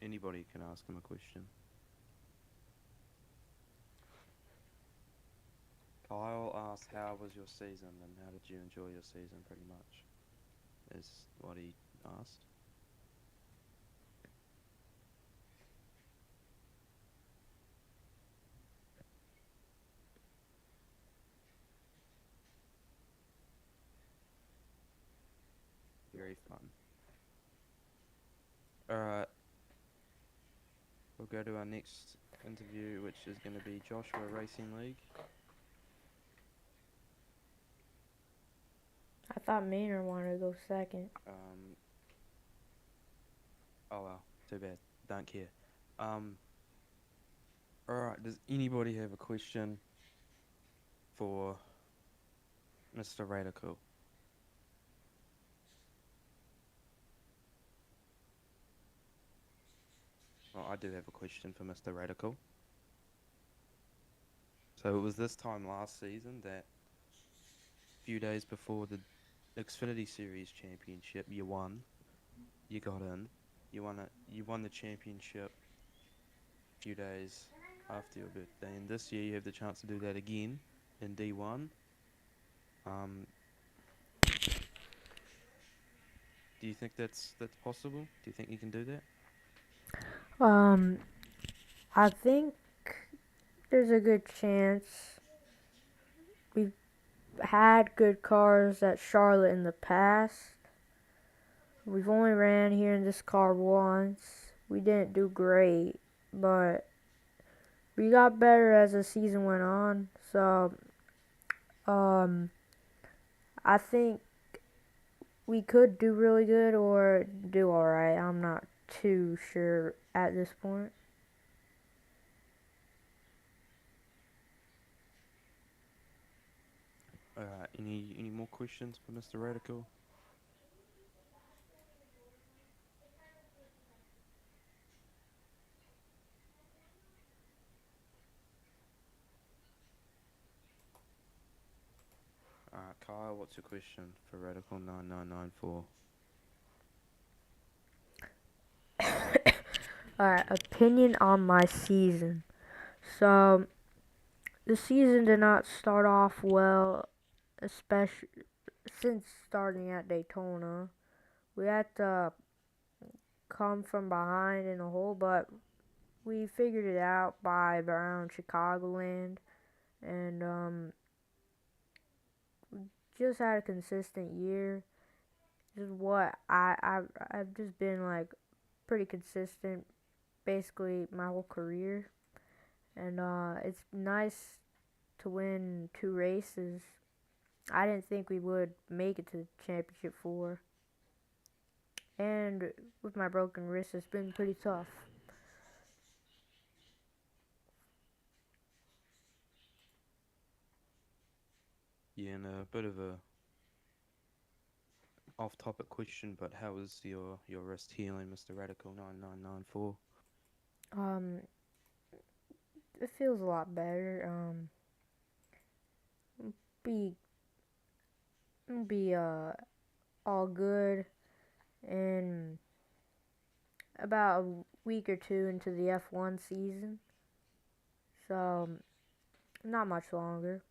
Anybody can ask him a question. Kyle asked, "How was your season, and how did you enjoy your season?" Pretty much is what he asked. Very fun. All right, we'll go to our next interview, which is going to be Joshua Racing League. I thought Maynard wanted to go second. Um, oh well, too bad. Don't care. Um, all right. Does anybody have a question for Mr. Radical? Well, I do have a question for Mr. Radical. So it was this time last season that a few days before the Xfinity Series championship, you won. You got in. You won it. You won the championship a few days after your birthday, and this year you have the chance to do that again in D1. Um, do you think that's possible? Do you think you can do that? Um, I think there's a good chance. We've had good cars at Charlotte in the past. We've only ran here in this car once. We didn't do great, but we got better as the season went on. So, um, I think we could do really good or do alright. I'm not too sure at this point. Any more questions for Mr. Radical? Kyle, what's your question for Radical 9994? Alright, opinion on my season. So, the season did not start off well, especially since starting at Daytona. We had to come from behind in a hole, but we figured it out by around Chicagoland, and just had a consistent year. Just what I've just been like pretty consistent basically my whole career, and it's nice to win two races. I didn't think we would make it to the championship four, and with my broken wrist, it's been pretty tough. Yeah, and a bit of a off-topic question, but how is your wrist healing, Mr. Radical 9994? Um, it feels a lot better. Be be all good in about a week or two into the F1 season. So not much longer.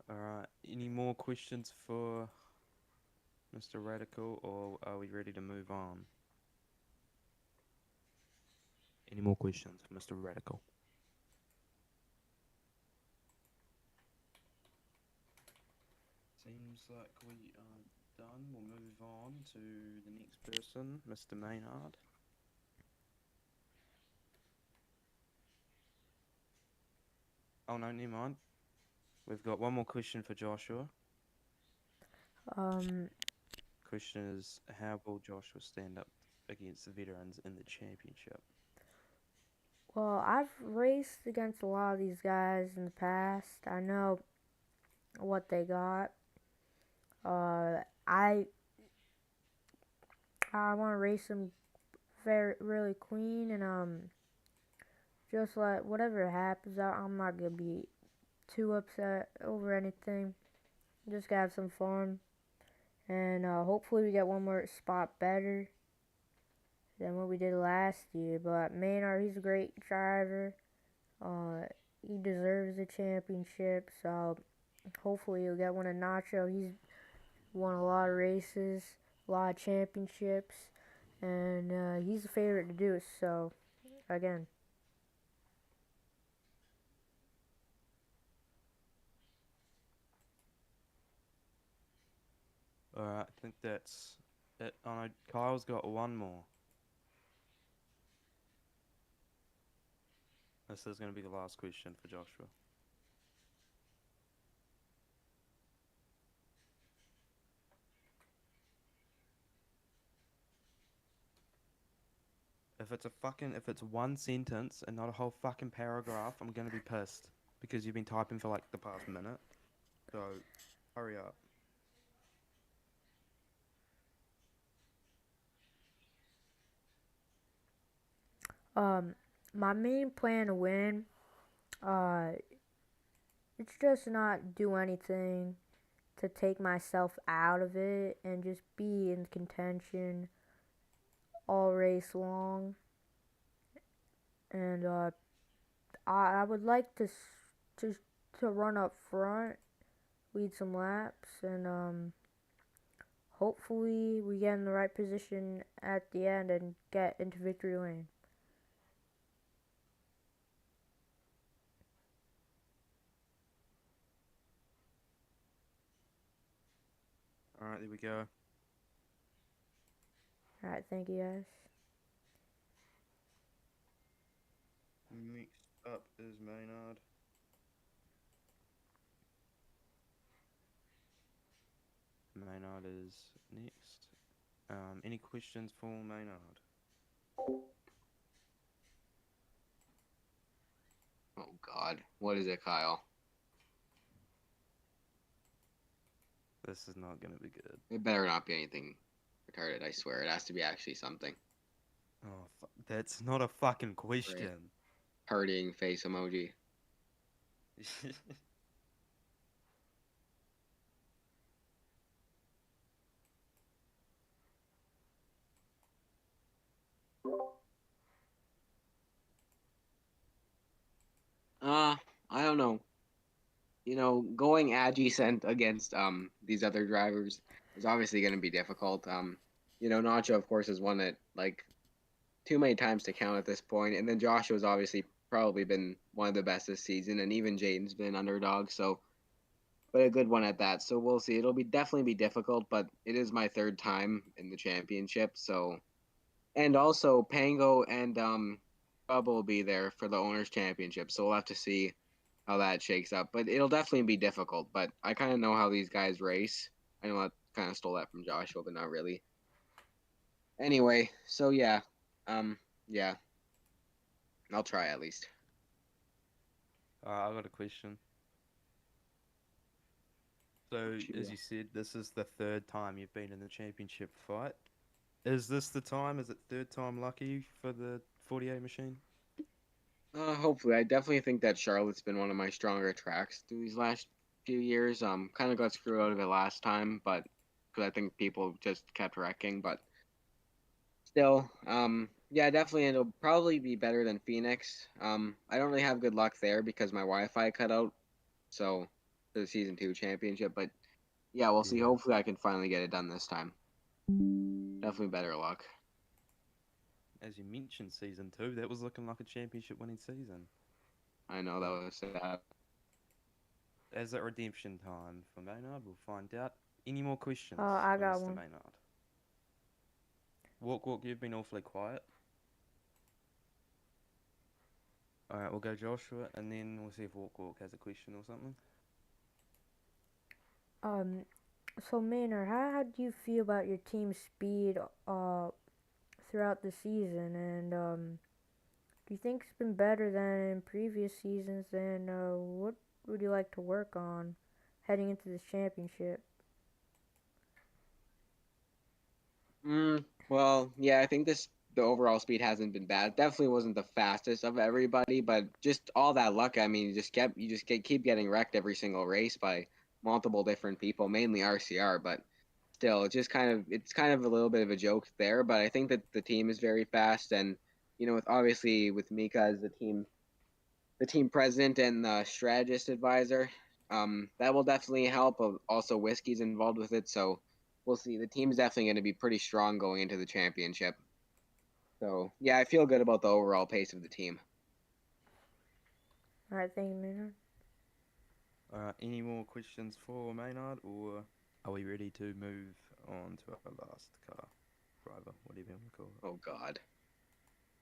All right. Any more questions for Mr. Radical, or are we ready to move on? Any more questions for Mr. Radical? Seems like we are done. We'll move on to the next person, Mr. Maynard. Oh no, never mind. We've got one more question for Joshua. Um, Question is, how will Joshua stand up against the veterans in the championship? well, I've raced against a lot of these guys in the past. I know what they got. Uh, I I want to race them very really clean, and just like whatever happens, I'm not gonna be too upset over anything. Just gotta have some fun, and hopefully we get one more spot better than what we did last year. But Maynard, he's a great driver. Uh, he deserves a championship, so hopefully he'll get one of Nacho. He's won a lot of races, a lot of championships, and he's the favorite to do it. So again, Alright, I think that's it. Oh no, Kyle's got one more. This is going to be the last question for Joshua. If it's one sentence and not a whole fucking paragraph, I'm gonna be pissed because you've been typing for like the past minute. So, hurry up. um, my main plan to win, uh, it's just not do anything to take myself out of it and just be in contention all race long. And I would like to to run up front, lead some laps, and hopefully we get in the right position at the end and get into victory lane. Alright, there we go. All right, thank you guys. Next up is Maynard. Maynard is next. Any questions for Maynard? Oh God, what is it, Kyle? This is not gonna be good. It better not be anything retarded. I swear, it has to be actually something. Oh, that's not a fucking Right. question. Partying face emoji. Uh, I don't know. Going adjacent against these other drivers is obviously going to be difficult. Nacho, of course, is one that like too many times to count at this point, and then Joshua's obviously probably been one of the best this season, and even Jaden's been underdog, so but a good one at that. So we'll see. It'll be definitely be difficult, but it is my third time in the championship, so and also Pango and Bubba will be there for the owners championship, so we'll have to see how that shakes up. But it'll definitely be difficult. But I kind of know how these guys race. I know I kind of stole that from Joshua, but not really. Anyway, so yeah, I'll try at least. I got a question. So, as you said, this is the third time you've been in the championship fight. Is this the time? Is it third time lucky for the 48 machine? Hopefully, I definitely think that Charlotte's been one of my stronger tracks through these last few years. Kind of got screwed out of it last time, but because I think people just kept wrecking. But still, yeah, definitely, it'll probably be better than Phoenix. I don't really have good luck there because my Wi-Fi cut out. So for the season two championship, but yeah, we'll see. Yeah. Hopefully, I can finally get it done this time. Definitely better luck. As you mentioned, season two, that was looking like a championship winning season. I know that But was sad. as at redemption time for Maynard, we'll find out. Any more questions I for got Mr. one. Maynard? Walk, you've been awfully quiet. Alright, we'll go Joshua, and then we'll see if Walk has a question or something. Um, so Maynard, how do you feel about your team's speed throughout the season, and do you think it's been better than in previous seasons? And what would you like to work on heading into this championship? Well, yeah, I think the overall speed hasn't been bad. Definitely wasn't the fastest of everybody, but just all that luck. I mean, keep getting wrecked every single race by multiple different people, mainly RCR. But still, it's kind of a little bit of a joke there. But I think that the team is very fast, and with obviously with Mika as the team president and the strategist advisor, that will definitely help. Also, Whiskey's involved with it, so we'll see. The team's definitely going to be pretty strong going into the championship. So yeah, I feel good about the overall pace of the team. All right, thank you, Maynard. Any more questions for Maynard, or are we ready to move on to our last car driver, whatever you want to call it? Oh God.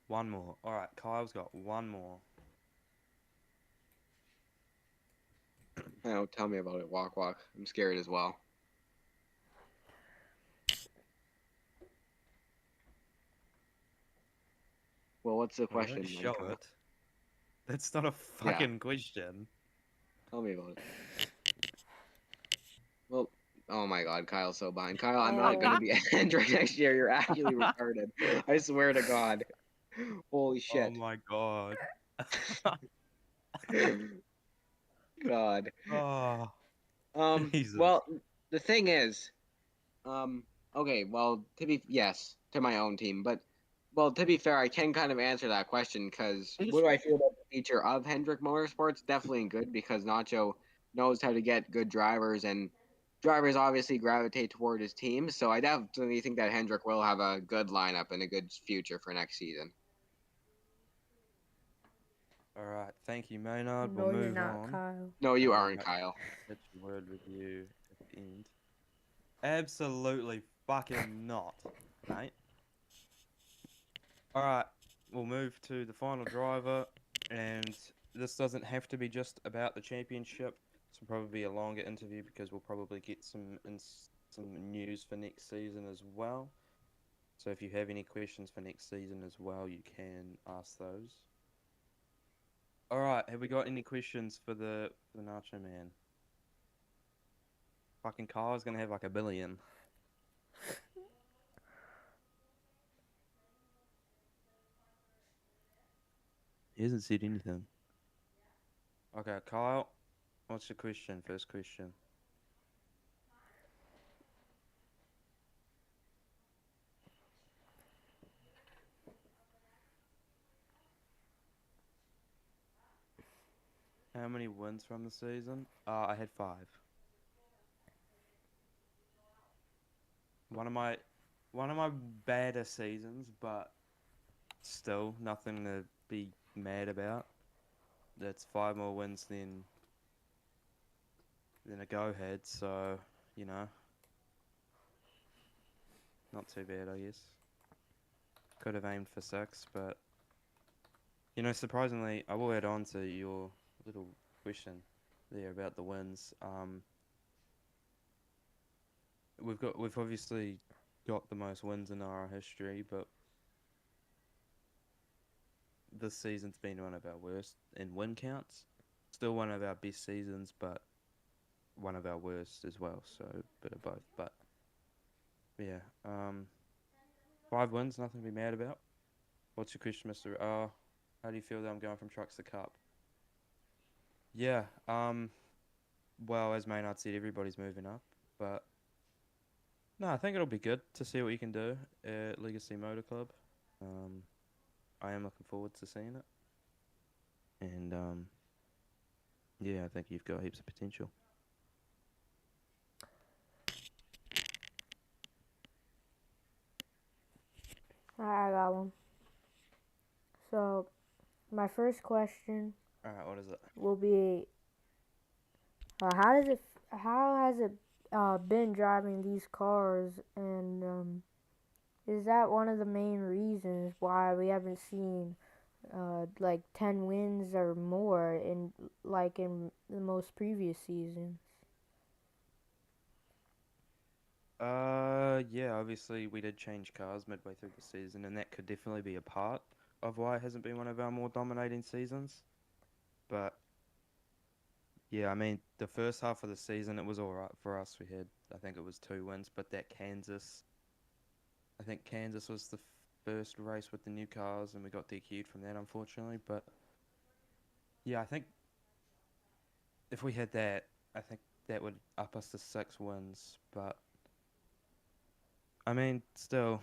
One more. All right, Kyle's got one more. Oh, tell me about it, Walk Walk. I'm scared as well. Well, what's the Well, don't question, then, show Kyle? it. That's not a Yeah, fucking question. tell me about it. Well, oh my God, Kyle's so behind. Kyle, I'm not Oh, gonna be Hendrick next year. You're actually retarded. I swear to God. Holy Oh shit. my god. God. Oh, Jesus. Well, the thing is, Um, okay, well, yes, to my own team, but well, to be fair, I can kind of answer that question because what do I feel about the future of Hendrick Motorsports? Definitely good because Nacho knows how to get good drivers, and drivers obviously gravitate toward his team. So I definitely think that Hendrick will have a good lineup and a good future for next season. All right, thank you, Maynard. We'll no, you're move not, on. Kyle. No, you I'll aren't, Kyle. catch a word with you at the end. Absolutely fucking not, mate. All right, we'll move to the final driver, and this doesn't have to be just about the championship. This will probably be a longer interview because we'll probably get some news for next season as well. So if you have any questions for next season as well, you can ask those. All right, have we got any questions for the Nacho Man? Fucking Kyle's gonna have like a billion. He hasn't said anything. Okay, Kyle, what's your question? First question. How many wins from the season? I had five. One of my one of my better seasons, but still nothing to be mad about. That's five more wins than a go had, so you know, not too bad, I guess. Could have aimed for six, but surprisingly, I will add on to your little question there about the wins. We've obviously got the most wins in our history, but this season's been one of our worst in win counts. Still one of our best seasons, but one of our worst as well. So a bit of both. But yeah, five wins, nothing to be mad about. What's your question, Mister? How do you feel that I'm going from trucks to cup? Yeah. Well, as Maynard said, everybody's moving up, but no, I think it'll be good to see what you can do at Legacy Motor Club. Um, I am looking forward to seeing it, and yeah, I think you've got heaps of potential. All right, I got one. So, my first question All right, what is it? will be, how has it been driving these cars, and is that one of the main reasons why we haven't seen like 10 wins or more in the most previous seasons? Yeah, obviously we did change cars midway through the season, and that could definitely be a part of why it hasn't been one of our more dominating seasons. But yeah, I mean, the first half of the season it was all right for us. We had, I think it was two wins, but I think Kansas was the first race with the new cars, and we got DQ'd from that, unfortunately. But yeah, I think if we had that, I think that would up us to six wins. But I mean, still,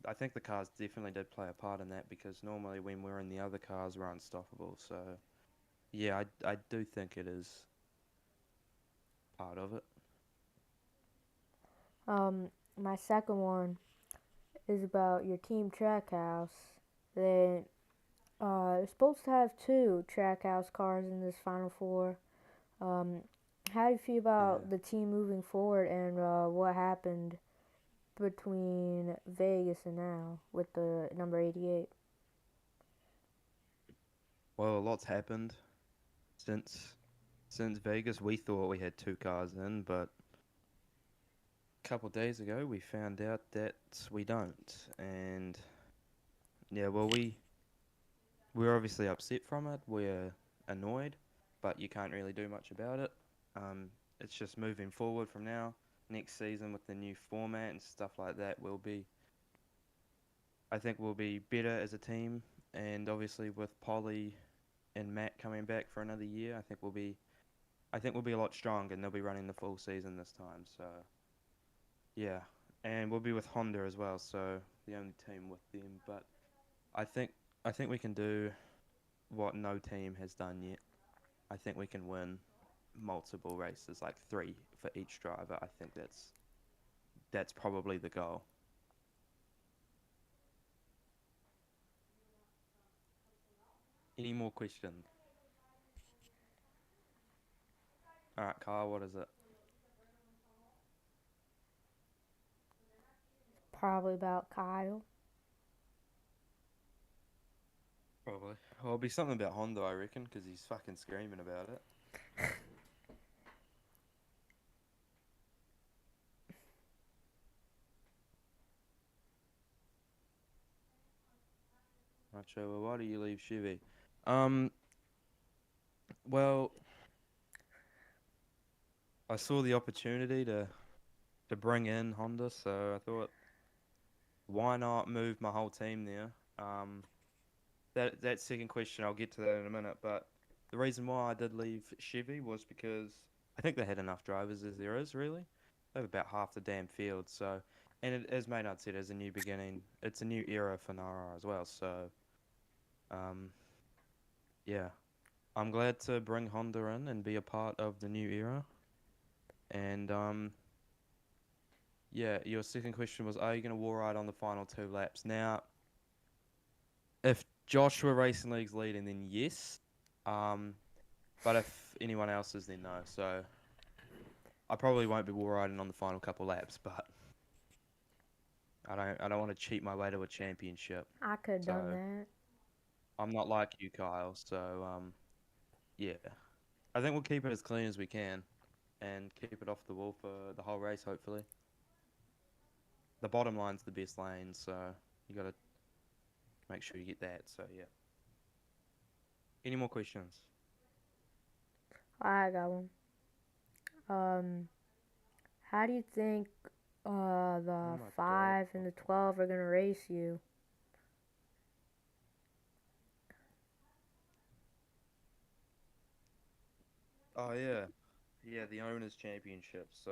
I think the cars definitely did play a part in that because normally when we're in the other cars, we're unstoppable. So yeah, I do think it is part of it. My second one is about your team Trackhouse. They supposed to have two Trackhouse cars in this Final Four. Um, how do you feel Yeah. about the team moving forward and what happened between Vegas and now with the number 88? Well, a lot's happened since Vegas. We thought we had two cars in, but a couple of days ago we found out that we don't. And yeah, well, we're obviously upset from it. We're annoyed, but you can't really do much about it. Um, it's just moving forward from now. Next season with the new format and stuff like that, I think we'll be better as a team. And obviously with Polly and Matt coming back for another year, I think we'll be a lot stronger and they'll be running the full season this time. So yeah, and we'll be with Honda as well. So the only team with them, but I think I think we can do what no team has done yet. I think we can win multiple races, like three for each driver. I think that's probably the goal. Any more questions? All right, Kyle, what is it? Probably about Kyle. Probably. Well, it'll be something about Honda, I reckon, because he's fucking screaming about it. Right, so well, why do you leave Chevy? Um, well, I saw the opportunity to bring in Honda, so I thought, why not move my whole team there? That second question, I'll get to that in a minute. But the reason why I did leave Chevy was because I think they had enough drivers as there is, really. They have about half the damn field. So, and as Maynard said, as a new beginning, it's a new era for Narar as well. So, um, yeah, I'm glad to bring Honda in and be a part of the new era. And yeah, your second question was, are you going to wall ride on the final two laps? Now, if Joshua Racing League's leading, then yes. Um, But if anyone else is, then no. So I probably won't be wall riding on the final couple laps, but I don't want to cheat my way to a championship. I could have done So that. I'm not like you, Kyle. So yeah, I think we'll keep it as clean as we can and keep it off the wall for the whole race. Hopefully, the bottom line's the best lane, so you got to make sure you get that. So yeah. Any more questions? I got one. Um, how do you think Oh the my God. 5 and the 12 are gonna race you? Oh yeah, yeah, the owners' championship. So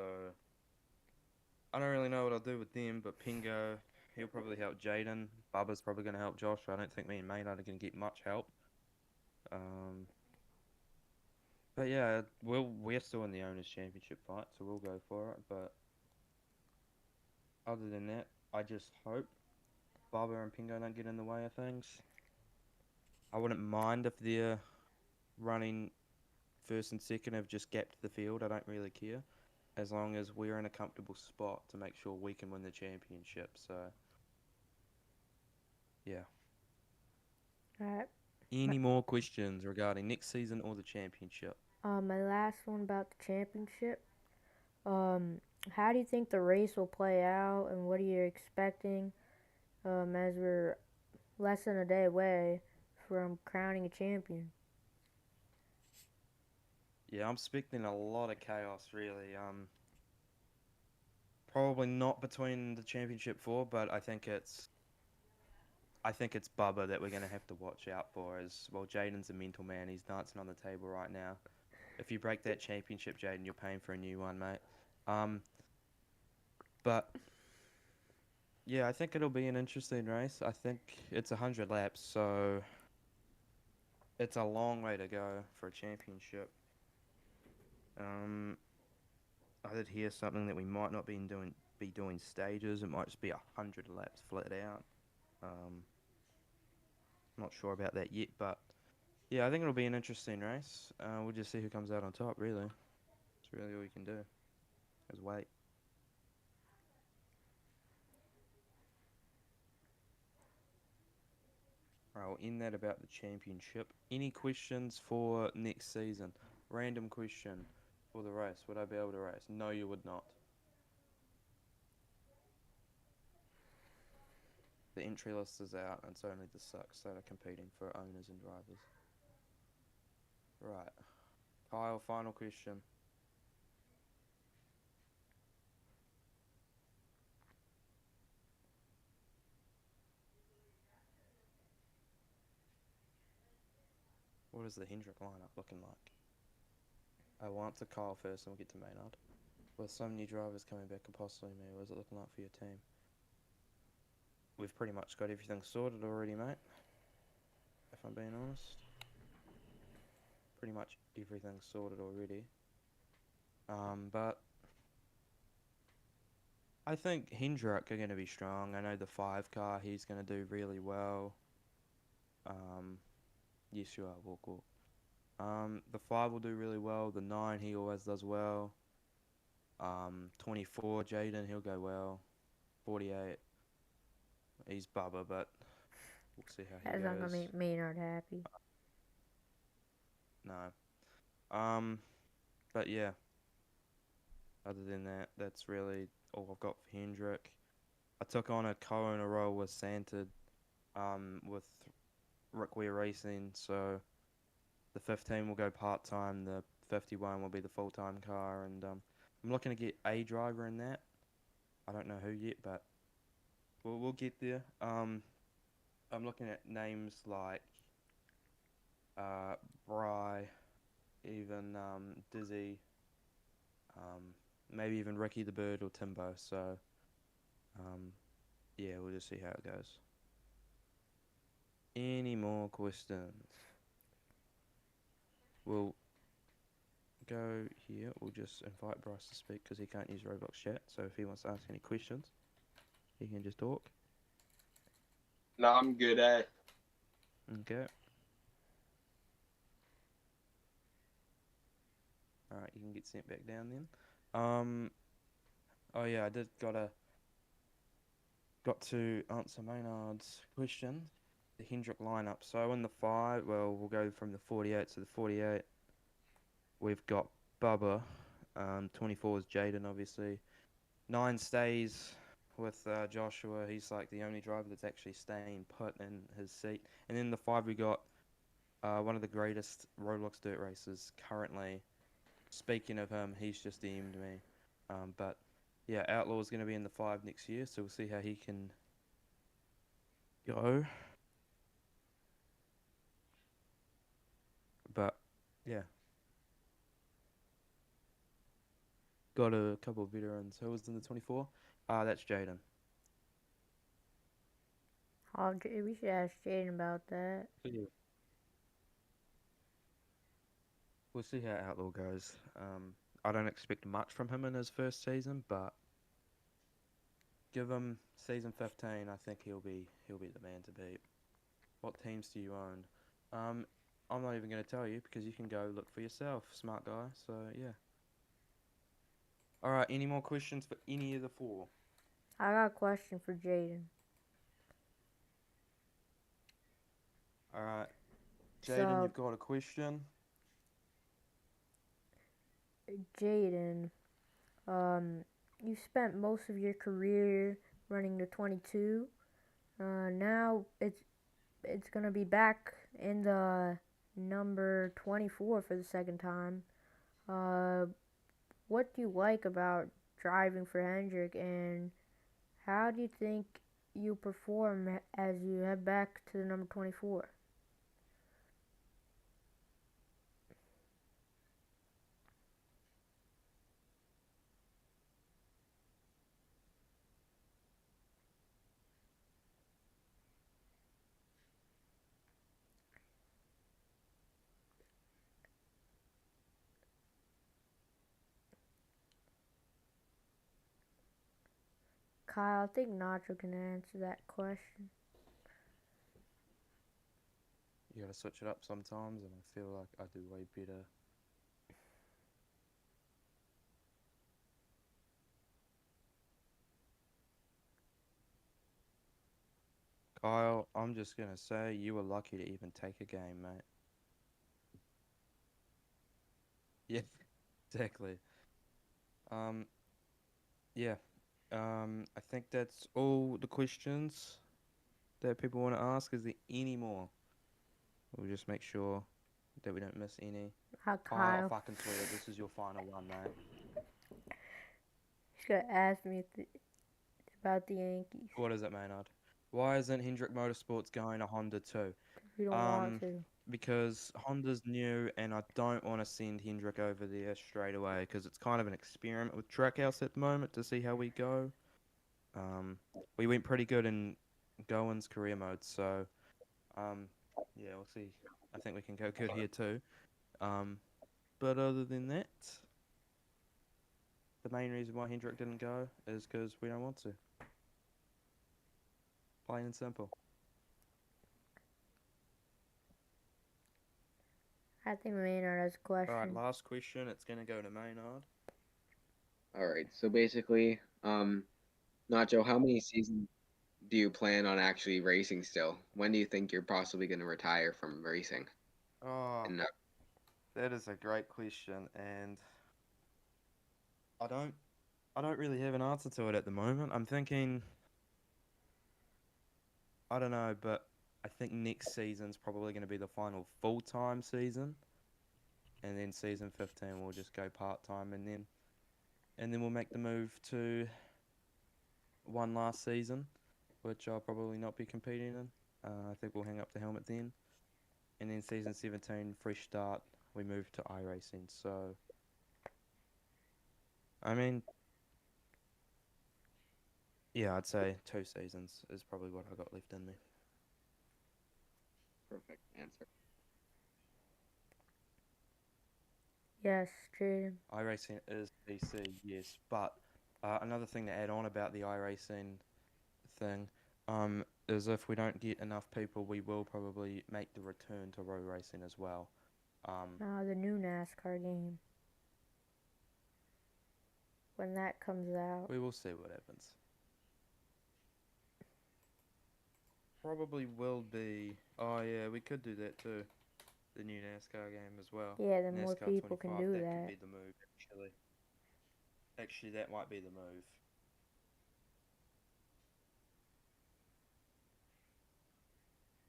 I don't really know what I'll do with them, but Pingo, he'll probably help Jaden. Bubba's probably going to help Josh. I don't think me and Maynard are going to get much help. Um, but yeah, we're still in the owners' championship fight, so we'll go for it. But other than that, I just hope Bubba and Pingo don't get in the way of things. I wouldn't mind if they're running first and second have just gapped the field. I don't really care, as long as we're in a comfortable spot to make sure we can win the championship. So yeah. Alright. My, Any more questions regarding next season or the championship? my last one about the championship. Um, how do you think the race will play out, and what are you expecting? As we're less than a day away from crowning a champion. Yeah, I'm expecting a lot of chaos, really. Probably not between the championship four, but I think it's Bubba that we're gonna have to watch out for. As well, Jaden's a mental man. He's dancing on the table right now. If you break that championship, Jaden, you're paying for a new one, mate. Um, but Yeah, I think it'll be an interesting race. I think it's 100 laps, so it's a long way to go for a championship. Um, I did hear something that we might not be doing stages. It might just be 100 laps flat out. Um, not sure about that yet, but yeah, I think it'll be an interesting race. We'll just see who comes out on top. Really, it's really all we can do is wait. Right, we'll end that about the championship. Any questions for next season? Random question for the race. Would I be able to race? No, you would not. The entry list is out, and it's only the sucks that are competing for owners and drivers. Right. Kyle, final question. What is the Hendrick lineup looking like? I will answer Kyle first, and we'll get to Maynard. With some new drivers coming back and possibly me, what is it looking like for your team? We've pretty much got everything sorted already, mate. If I'm being honest, pretty much everything's sorted already. But I think Hendrick are going to be strong. I know the 5 car, he's going to do really well. Um, yes, you are, walk, walk. The 5 will do really well. The 9, he always does well. 24, Jaden, he'll go well. 48, he's Bubba, but we'll see how he That's not gonna goes. make Maynard happy. No. But yeah, other than that, that's really all I've got for Hendrick. I took on a co-owner role with Santa, with Rick Weir Racing, so the 15 will go part-time, the 51 will be the full-time car, and I'm looking to get a driver in that. I don't know who yet, but we'll get there. I'm looking at names like uh, Bry, even Dizzy, um, maybe even Ricky the Bird or Timbo. So um, yeah, we'll just see how it goes. Any more questions? We'll go here. We'll just invite Bryce to speak because he can't use Roblox chat. So if he wants to ask any questions, he can just talk. No, I'm good at. Okay. All right, you can get sent back down then. Oh yeah, I did got to answer Maynard's question. The Hendrick lineup. So in the 5, well, we'll go from the 48 to the 48. We've got Bubba. 24 is Jaden, obviously. 9 stays with Joshua. He's like the only driver that's actually staying put in his seat. And then the 5, we got one of the greatest Roblox dirt racers currently. Speaking of him, he's just DM'd me. But yeah, Outlaw's going to be in the 5 next year, so we'll see how he can go. But yeah, got a couple of veterans. Who was in the 24? That's Jaden. Oh, we should ask Jaden about that. Yeah. We'll see how Outlaw goes. I don't expect much from him in his first season, but give him season 15. I think he'll be the man to beat. What teams do you own? I'm not even going to tell you because you can go look for yourself, smart guy. So yeah. All right. Any more questions for any of the 4? I got a question for Jaden. All right, Jaden, So, you've got a question. Jaden, you spent most of your career running the 22. Now it's gonna be back in the number 24 for the second time. Uh, what do you like about driving for Hendrick, and how do you think you perform as you head back to the number 24? Kyle, I think Nacho can answer that question. You gotta switch it up sometimes, and I feel like I do way better. Kyle, I'm just gonna say you were lucky to even take a game, mate. Yeah, exactly. Um, yeah. I think that's all the questions that people want to ask. Is there any more? We'll just make sure that we don't miss any. Kyle, I Kyle, fucking swear, this is your final one, mate. he's gonna ask me about the Yankees. What is it, Maynard? Why isn't Hendrick Motorsports going to Honda too? We don't want Um, to. because Honda's new, and I don't want to send Hendrick over there straight away because it's kind of an experiment with Trackhouse at the moment to see how we go. Um, we went pretty good in Gowan's career mode, so um, yeah, we'll see. I think we can go good here too. Um, but other than that, the main reason why Hendrick didn't go is because we don't want to. Plain and simple. I think Maynard has a All right, question. last question. It's gonna go to Maynard. All right. So basically, Nacho, how many seasons do you plan on actually racing still? When do you think you're possibly going to retire from racing? Oh, And that is a great question, and I don't, I don't really have an answer to it at the moment. I'm thinking, I don't know, but I think next season's probably going to be the final full-time season, and then season 15 we'll just go part-time, and then we'll make the move to one last season, which I'll probably not be competing in. I think we'll hang up the helmet then, and then season 17, fresh start, we move to iRacing. So, I mean, yeah, I'd say 2 seasons is probably what I got left in me. perfect answer. Yes, Jaden. iRacing is PC, yes, but another thing to add on about the iRacing thing is if we don't get enough people, we will probably make the return to road racing as well. Um, The new NASCAR game. When that comes out. we will see what happens. Probably will be. Oh yeah, we could do that too. The new NASCAR game as well. Yeah, then more NASCAR people can 25. do That could that. be the move. Actually, that might be the move.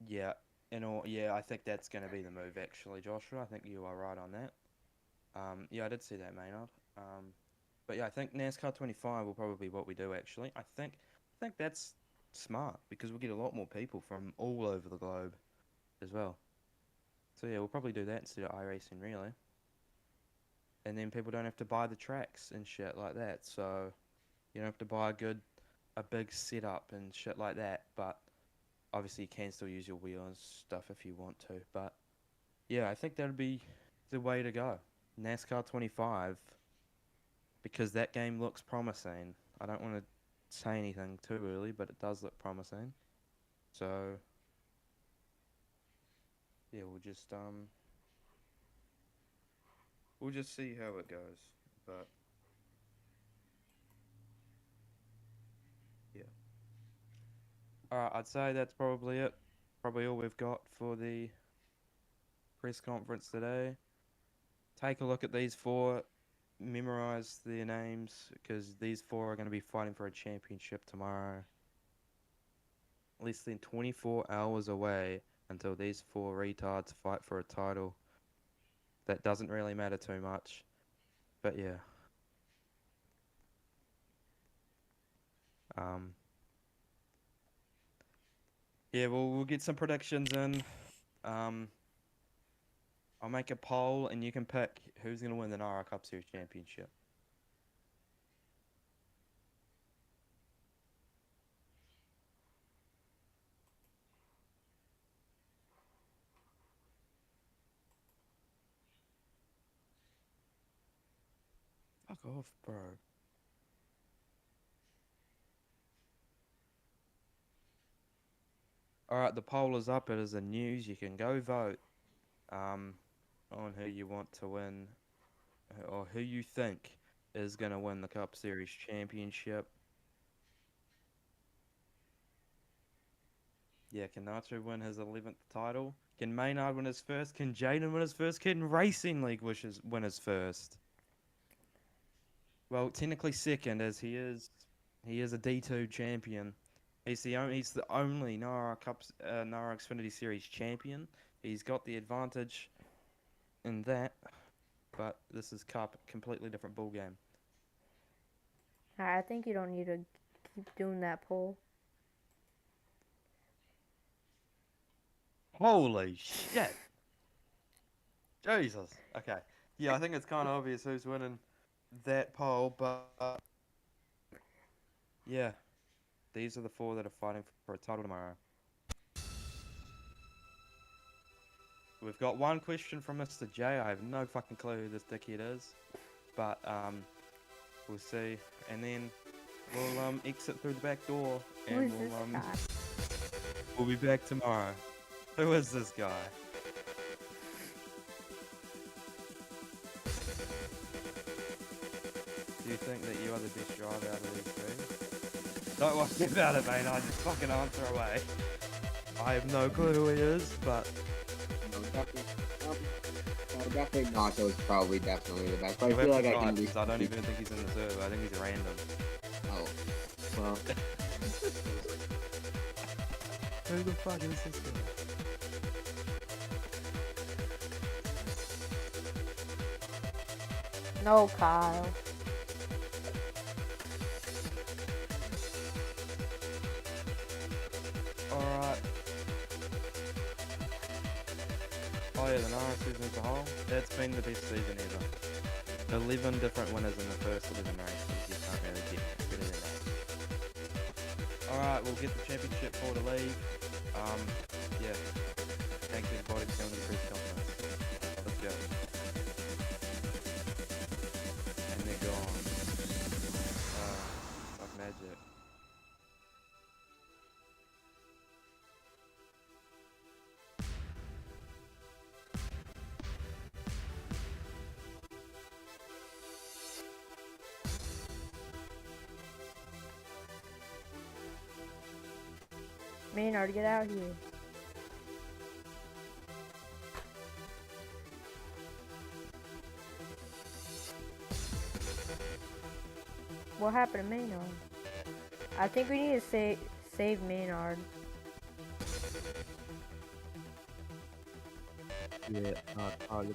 Yeah, yeah, I think that's going to be the move. Actually, Joshua, I think you are right on that. Yeah, I did see that, Maynard. But yeah, I think NASCAR 25 will probably be what we do. Actually, I think that's smart because we'll get a lot more people from all over the globe as well. So yeah, we'll probably do that instead of iRacing, really. And then people don't have to buy the tracks and shit like that. So you don't have to buy a big setup and shit like that. But obviously, you can still use your wheel and stuff if you want to. But yeah, I think that'd be the way to go. NASCAR 25 because that game looks promising. I don't want to say anything too early, but it does look promising. So yeah, we'll just see how it goes. But yeah, all right, I'd say that's probably it. Probably all we've got for the press conference today. Take a look at these four, memorize their names because these four are going to be fighting for a championship tomorrow. Less than 24 hours away until these four retards fight for a title. That doesn't really matter too much. But yeah. Um, yeah, we'll get some predictions in. Um, I'll make a poll and you can pick who's going to win the Narar Cup Series championship. Fuck off, bro. All right, the poll is up. It is in news. You can go vote on who you want to win or who you think is going to win the Cup Series championship. Yeah, can Nacho win his 11th title? Can Maynard win his first? Can Jaden win his first? Can Racing League win his first? Well, technically second, as he is a D2 champion. He's the only Narar Xfinity Series champion. He's got the advantage in that, but this is Cup, completely different ball game. I think you don't need to keep doing that poll. Holy shit! Jesus. Okay. Yeah, I think it's kind of obvious who's winning that poll, but yeah, these are the four that are fighting for a title tomorrow. We've got one question from Mr. J. I have no fucking clue who this dickhead is, but we'll see, and then we'll exit through the back door, Who and is this guy? we'll be back tomorrow. Who is this guy? Do you think that you are the best driver out of these three? Don't worry about it, mate. I just fucking answer away. I have no clue who he is, but Definitely Nacho is probably definitely the best. But I feel like I can I don't even think he's in the server. I think he's random. Oh, well. Who the fuck is this guy? No, Kyle. Alright. Oh yeah, the Nara season as a whole, it's been the best season ever. 11 different winners in the first 11 races. You can't really get better than that. Alright, we'll get the championship for the league. Yeah. Thanks everybody for coming to the press conference. Let's go. And they're gone. Like magic. Maynard, get out here. What happened to Maynard? I think we need to save Maynard. Yeah, you're playing